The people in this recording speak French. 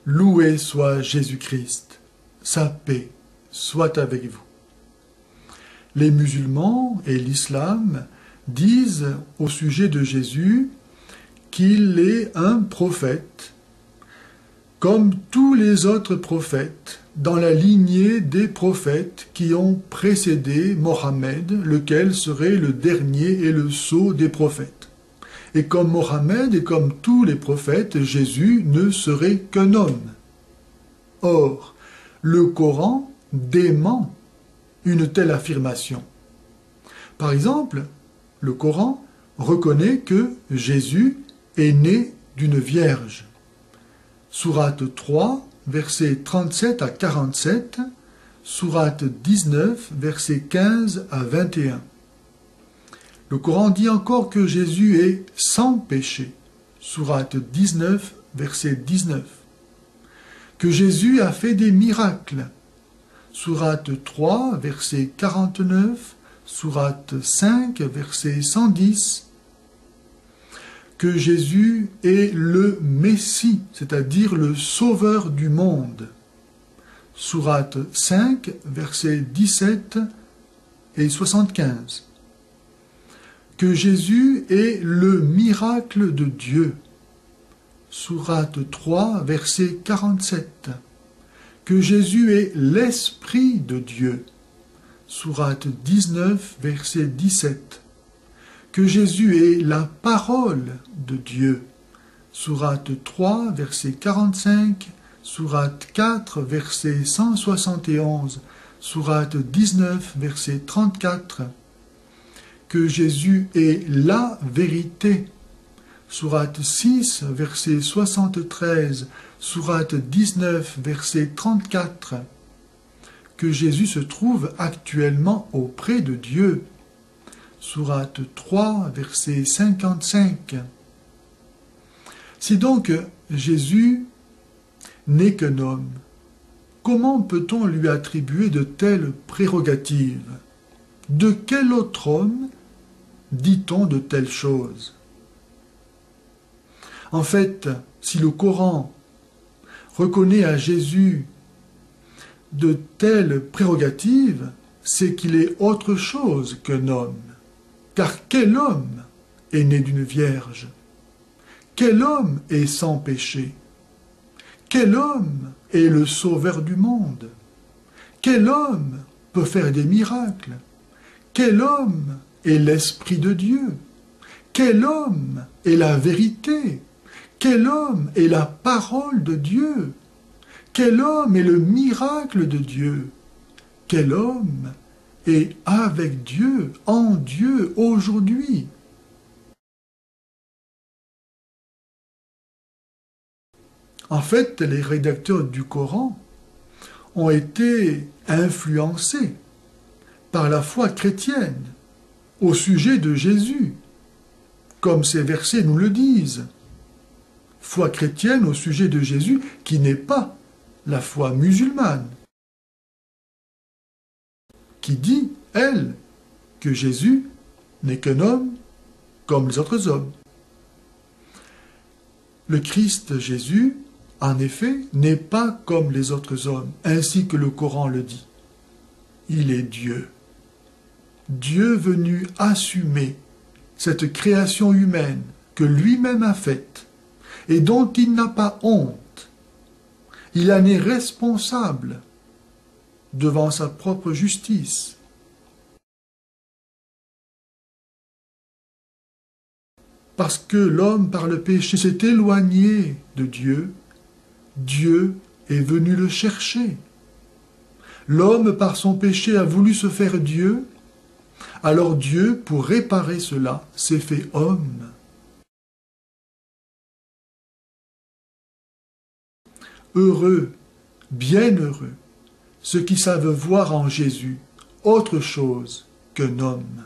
Loué soit Jésus-Christ, sa paix soit avec vous. Les musulmans et l'islam disent au sujet de Jésus qu'il est un prophète, comme tous les autres prophètes, dans la lignée des prophètes qui ont précédé Mohammed, lequel serait le dernier et le sceau des prophètes. Et comme Mohammed et comme tous les prophètes, Jésus ne serait qu'un homme. Or, le Coran dément une telle affirmation. Par exemple, le Coran reconnaît que Jésus est né d'une vierge. Sourate 3, versets 37 à 47, Sourate 19, versets 15 à 21. Le Coran dit encore que Jésus est sans péché. Sourate 19, verset 19. Que Jésus a fait des miracles. Sourate 3, verset 49, Sourate 5, verset 110. Que Jésus est le Messie, c'est-à-dire le Sauveur du monde. Sourate 5, versets 17 et 75. Que Jésus est le miracle de Dieu. Sourate 3, verset 47. Que Jésus est l'Esprit de Dieu. Sourate 19, verset 17. Que Jésus est la parole de Dieu. Sourate 3, verset 45, Sourate 4, verset 171, Sourate 19, verset 34. Que Jésus est la vérité. Sourate 6, verset 73, Sourate 19, verset 34. Que Jésus se trouve actuellement auprès de Dieu. Sourate 3, verset 55. Si donc Jésus n'est qu'un homme, comment peut-on lui attribuer de telles prérogatives? De quel autre homme dit-on de telles choses? En fait, si le Coran reconnaît à Jésus de telles prérogatives, c'est qu'il est autre chose qu'un homme. Car quel homme est né d'une vierge? Quel homme est sans péché? Quel homme est le sauveur du monde? Quel homme peut faire des miracles? Quel homme est l'Esprit de Dieu? Quel homme est la vérité? Quel homme est la parole de Dieu? Quel homme est le miracle de Dieu? Quel homme est avec Dieu, en Dieu, aujourd'hui? En fait, les rédacteurs du Coran ont été influencés par la foi chrétienne au sujet de Jésus, comme ces versets nous le disent. Foi chrétienne au sujet de Jésus qui n'est pas la foi musulmane, qui dit, elle, que Jésus n'est qu'un homme comme les autres hommes. Le Christ Jésus, en effet, n'est pas comme les autres hommes, ainsi que le Coran le dit. Il est Dieu. Dieu venu assumer cette création humaine que lui-même a faite et dont il n'a pas honte. Il en est responsable devant sa propre justice. Parce que l'homme, par le péché, s'est éloigné de Dieu, Dieu est venu le chercher. L'homme, par son péché, a voulu se faire Dieu, alors Dieu, pour réparer cela, s'est fait homme. Heureux, bienheureux, ceux qui savent voir en Jésus autre chose qu'un homme.